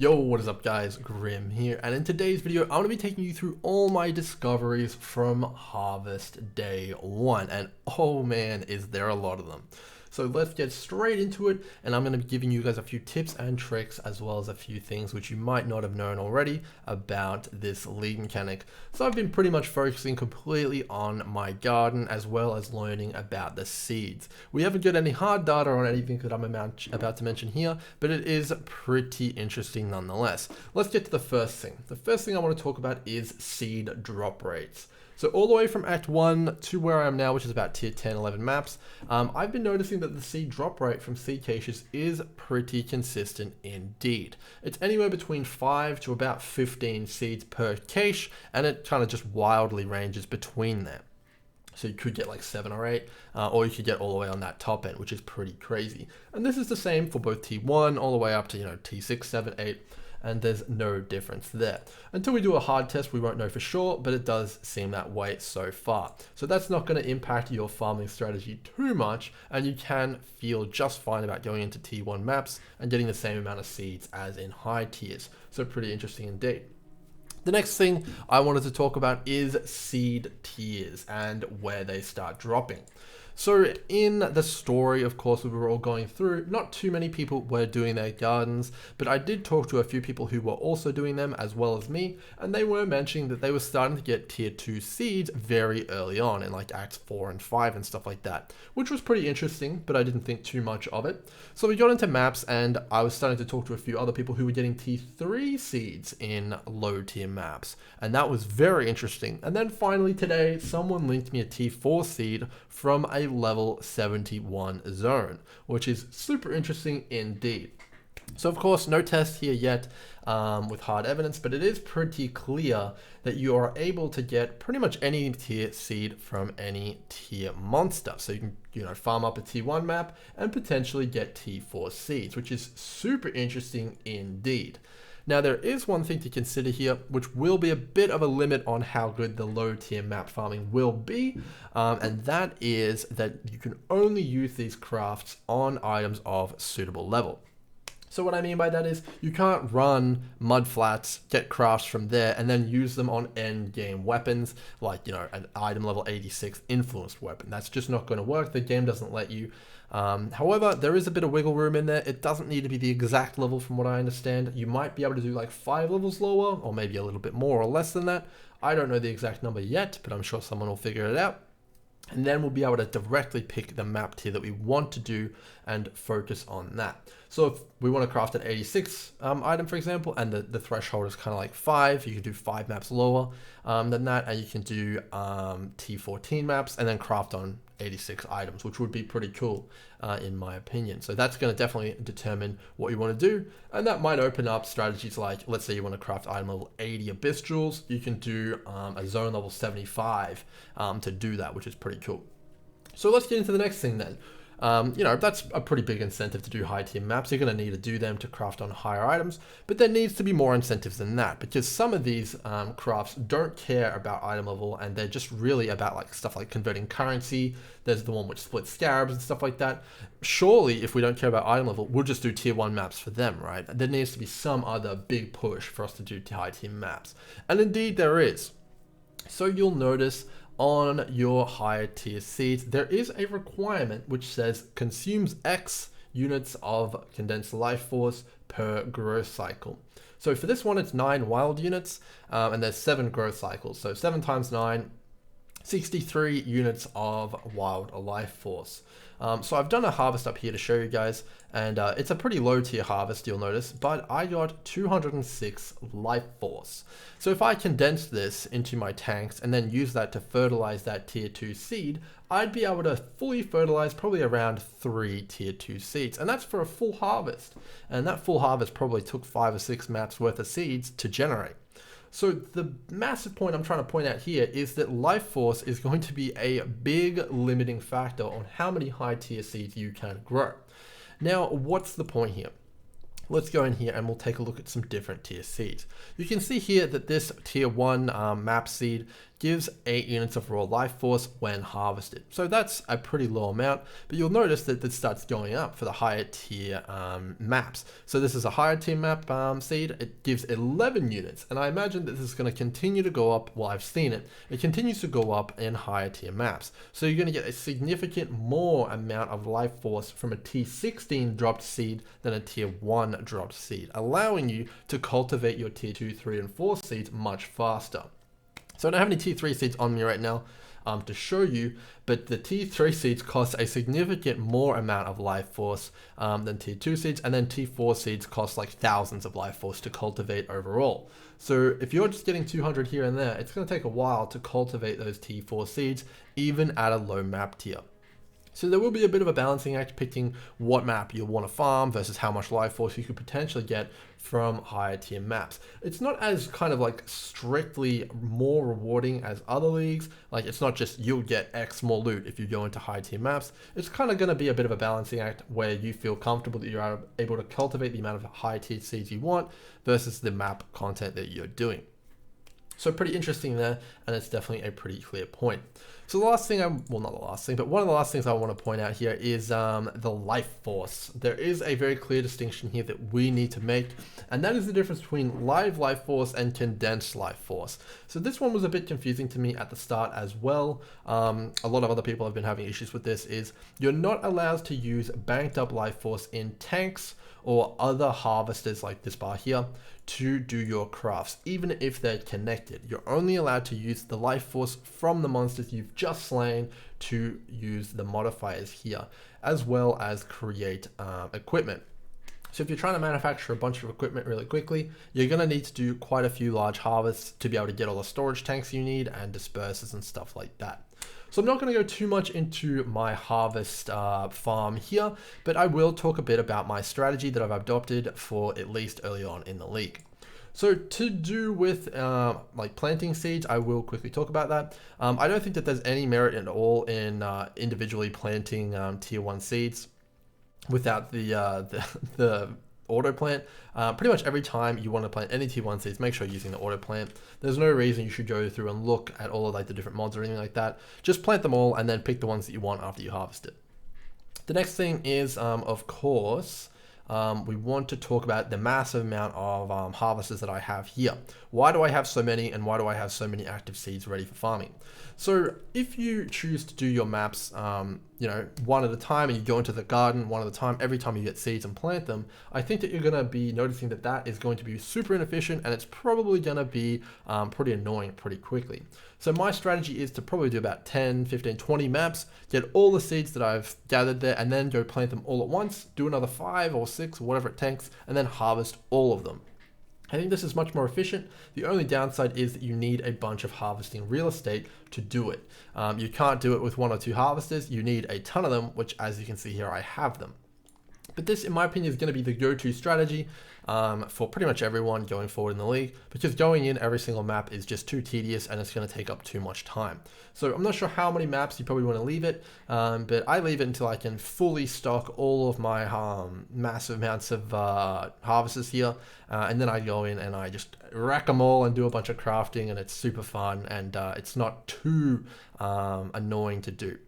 Yo, what is up guys, Grim here, and in today's video I'm going to be taking you through all my discoveries from Harvest Day 1, and oh man, is there a lot of them. So let's get straight into it, and I'm going to be giving you guys a few tips and tricks as well as a few things which you might not have known already about this league mechanic. So I've been pretty much focusing completely on my garden as well as learning about the seeds. We haven't got any hard data on anything that I'm about to mention here, but it is pretty interesting nonetheless. Let's get to the first thing. The first thing I want to talk about is seed drop rates. So all the way from Act 1 to where I am now, which is about tier 10, 11 maps, I've been noticing that the seed drop rate from seed caches is pretty consistent indeed. It's anywhere between 5 to about 15 seeds per cache, and it kind of just wildly ranges between them. So you could get like 7 or 8, or you could get all the way on that top end, which is pretty crazy. And this is the same for both T1 all the way up to, T6, 7, 8. And there's no difference there. Until we do a hard test, we won't know for sure, but it does seem that way so far. So that's not going to impact your farming strategy too much, and you can feel just fine about going into T1 maps and getting the same amount of seeds as in high tiers. So pretty interesting indeed. The next thing I wanted to talk about is seed tiers and where they start dropping. So in the story, of course, we were all going through, not too many people were doing their gardens, but I did talk to a few people who were also doing them as well as me, and they were mentioning that they were starting to get tier 2 seeds very early on in like Acts 4 and 5 and stuff like that, which was pretty interesting, but I didn't think too much of it. So we got into maps and I was starting to talk to a few other people who were getting tier 3 seeds in low tier maps, and that was very interesting. And then finally today, someone linked me a tier 4 seed from a level 71 zone, which is super interesting indeed. So of course, no test here yet with hard evidence, but it is pretty clear that you are able to get pretty much any tier seed from any tier monster. So you can, farm up a T1 map and potentially get T4 seeds, which is super interesting indeed. Now there is one thing to consider here, which will be a bit of a limit on how good the low tier map farming will be, and that is that you can only use these crafts on items of suitable level. So what I mean by that is you can't run mud flats, get crafts from there, and then use them on end game weapons like, an item level 86 influenced weapon. That's just not going to work. The game doesn't let you. However, there is a bit of wiggle room in there. It doesn't need to be the exact level from what I understand. You might be able to do like 5 levels lower, or maybe a little bit more or less than that. I don't know the exact number yet, but I'm sure someone will figure it out. And then we'll be able to directly pick the map tier that we want to do and focus on that. So if we want to craft an 86 item, for example, and the threshold is kind of like 5, you can do 5 maps lower than that, and you can do T14 maps and then craft on 86 items, which would be pretty cool in my opinion. So that's going to definitely determine what you want to do, and that might open up strategies like, let's say you want to craft item level 80 Abyss Jewels, you can do a zone level 75 to do that, which is pretty cool. So let's get into the next thing then. That's a pretty big incentive to do high tier maps. You're going to need to do them to craft on higher items, but there needs to be more incentives than that, because some of these crafts don't care about item level, and they're just really about like stuff like converting currency. There's the one which splits scarabs and stuff like that. Surely if we don't care about item level, we'll just do tier 1 maps for them, right? There needs to be some other big push for us to do high tier maps, and indeed there is. So you'll notice on your higher tier seeds, there is a requirement which says consumes X units of condensed life force per growth cycle. So for this one, it's 9 wild units, and there's 7 growth cycles. So 7 times 9, 63 units of wild life force. So I've done a harvest up here to show you guys, and it's a pretty low tier harvest, you'll notice, but I got 206 life force. So if I condense this into my tanks and then use that to fertilize that tier 2 seed, I'd be able to fully fertilize probably around 3 tier 2 seeds, and that's for a full harvest. And that full harvest probably took 5 or 6 maps worth of seeds to generate. So the massive point I'm trying to point out here is that life force is going to be a big limiting factor on how many high tier seeds you can grow. Now, what's the point here? Let's go in here and we'll take a look at some different tier seeds. You can see here that this tier 1 map seed gives 8 units of raw life force when harvested. So that's a pretty low amount, but you'll notice that this starts going up for the higher tier maps. So this is a higher tier map seed. It gives 11 units, and I imagine that this is going to continue to go up. Well, I've seen it. It continues to go up in higher tier maps. So you're going to get a significant more amount of life force from a tier 16 dropped seed than a tier 1 dropped seed, allowing you to cultivate your tier 2, 3, and 4 seeds much faster. So I don't have any tier 3 seeds on me right now to show you, but the tier 3 seeds cost a significant more amount of life force than tier 2 seeds, and then tier 4 seeds cost like thousands of life force to cultivate overall. So if you're just getting 200 here and there, it's going to take a while to cultivate those tier 4 seeds, even at a low map tier. So there will be a bit of a balancing act picking what map you want to farm versus how much life force you could potentially get from higher tier maps. It's not as kind of like strictly more rewarding as other leagues. Like it's not just you'll get X more loot if you go into high tier maps. It's kind of going to be a bit of a balancing act where you feel comfortable that you're able to cultivate the amount of high tier seeds you want versus the map content that you're doing. So pretty interesting there, and it's definitely a pretty clear point. So the last thing, well, not the last thing, but one of the last things I want to point out here is the life force. There is a very clear distinction here that we need to make, and that is the difference between live life force and condensed life force. So this one was a bit confusing to me at the start as well. A lot of other people have been having issues with this. Is you're not allowed to use banked up life force in tanks or other harvesters like this bar here to do your crafts, even if they're connected. You're only allowed to use the life force from the monsters you've just slain to use the modifiers here, as well as create equipment. So if you're trying to manufacture a bunch of equipment really quickly, you're going to need to do quite a few large harvests to be able to get all the storage tanks you need and dispersers and stuff like that. So I'm not going to go too much into my harvest farm here, but I will talk a bit about my strategy that I've adopted for at least early on in the league. So to do with like planting seeds, I will quickly talk about that. I don't think that there's any merit at all in individually planting tier 1 seeds without the auto plant. Pretty much every time you want to plant any tier 1 seeds, make sure you're using the auto plant. There's no reason you should go through and look at all of like the different mods or anything like that. Just plant them all and then pick the ones that you want after you harvest it. The next thing is, of course, we want to talk about the massive amount of harvesters that I have here. Why do I have so many, and why do I have so many active seeds ready for farming? So if you choose to do your maps, one at a time, and you go into the garden one at a time, every time you get seeds and plant them, I think that you're going to be noticing that that is going to be super inefficient, and it's probably going to be pretty annoying pretty quickly. So my strategy is to probably do about 10, 15, 20 maps, get all the seeds that I've gathered there, and then go plant them all at once, do another 5 or 6, or whatever it takes, and then harvest all of them. I think this is much more efficient. The only downside is that you need a bunch of harvesting real estate to do it. You can't do it with 1 or 2 harvesters. You need a ton of them, which, as you can see here, I have them. But this, in my opinion, is going to be the go-to strategy for pretty much everyone going forward in the league, because going in every single map is just too tedious and it's going to take up too much time. So I'm not sure how many maps you probably want to leave it, but I leave it until I can fully stock all of my massive amounts of harvesters here, and then I go in and I just rack them all and do a bunch of crafting, and it's super fun, and it's not too annoying to do.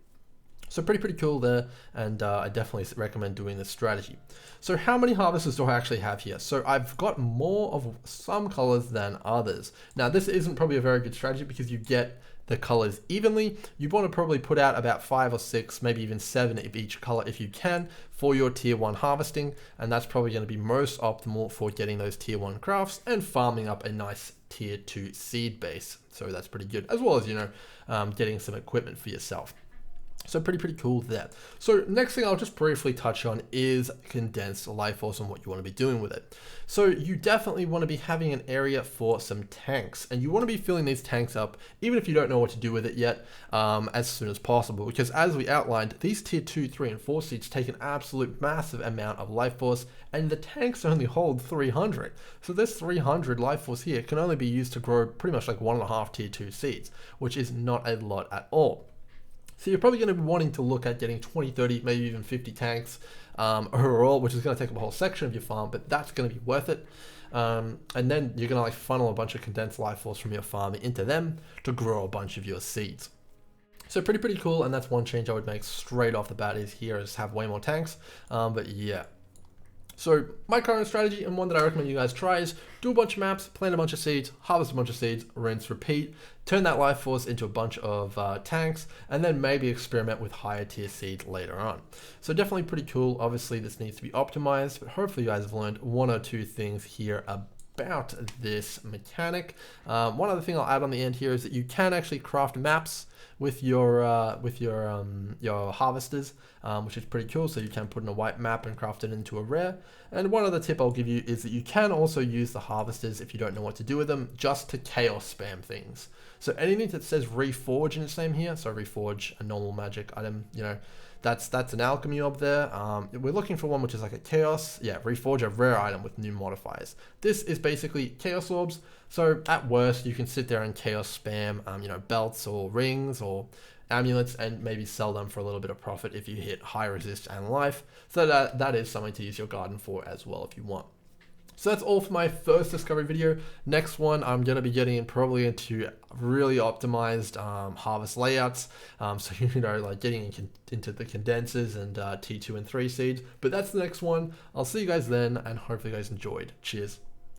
So pretty cool there, and I definitely recommend doing this strategy. So how many harvesters do I actually have here? So I've got more of some colors than others. Now this isn't probably a very good strategy because you get the colors evenly. You want to probably put out about 5 or 6, maybe even 7 of each color if you can for your tier 1 harvesting, and that's probably going to be most optimal for getting those tier 1 crafts and farming up a nice tier 2 seed base. So that's pretty good, as well as getting some equipment for yourself. So pretty cool there. So next thing I'll just briefly touch on is condensed life force and what you want to be doing with it. So you definitely want to be having an area for some tanks, and you want to be filling these tanks up, even if you don't know what to do with it yet, as soon as possible. Because as we outlined, these tier 2, 3, and 4 seeds take an absolute massive amount of life force, and the tanks only hold 300. So this 300 life force here can only be used to grow pretty much like 1.5 tier 2 seeds, which is not a lot at all. So you're probably going to be wanting to look at getting 20, 30, maybe even 50 tanks overall, which is going to take up a whole section of your farm, but that's going to be worth it. And then you're gonna like funnel a bunch of condensed life force from your farm into them to grow a bunch of your seeds. So pretty cool, and that's one change I would make straight off the bat is here is have way more tanks. But yeah. So my current strategy, and one that I recommend you guys try, is do a bunch of maps, plant a bunch of seeds, harvest a bunch of seeds, rinse, repeat, turn that life force into a bunch of tanks, and then maybe experiment with higher tier seeds later on. So definitely pretty cool. Obviously this needs to be optimized, but hopefully you guys have learned one or two things here about this mechanic. One other thing I'll add on the end here is that you can actually craft maps with your harvesters, which is pretty cool. So you can put in a white map and craft it into a rare. And one other tip I'll give you is that you can also use the harvesters if you don't know what to do with them, just to chaos spam things. So anything that says reforge in its name here, so reforge a normal magic item, you know, that's an alchemy up there. We're looking for one which is like a chaos, reforge a rare item with new modifiers. This is basically chaos orbs. So at worst, you can sit there and chaos spam, you know, belts or rings or amulets and maybe sell them for a little bit of profit if you hit high resist and life. So that is something to use your garden for as well if you want. So that's all for my first discovery video. Next one, I'm going to be getting probably into really optimized harvest layouts. So, you know, like getting into the condensers and T2 and 3 seeds. But that's the next one. I'll see you guys then, and hopefully you guys enjoyed. Cheers.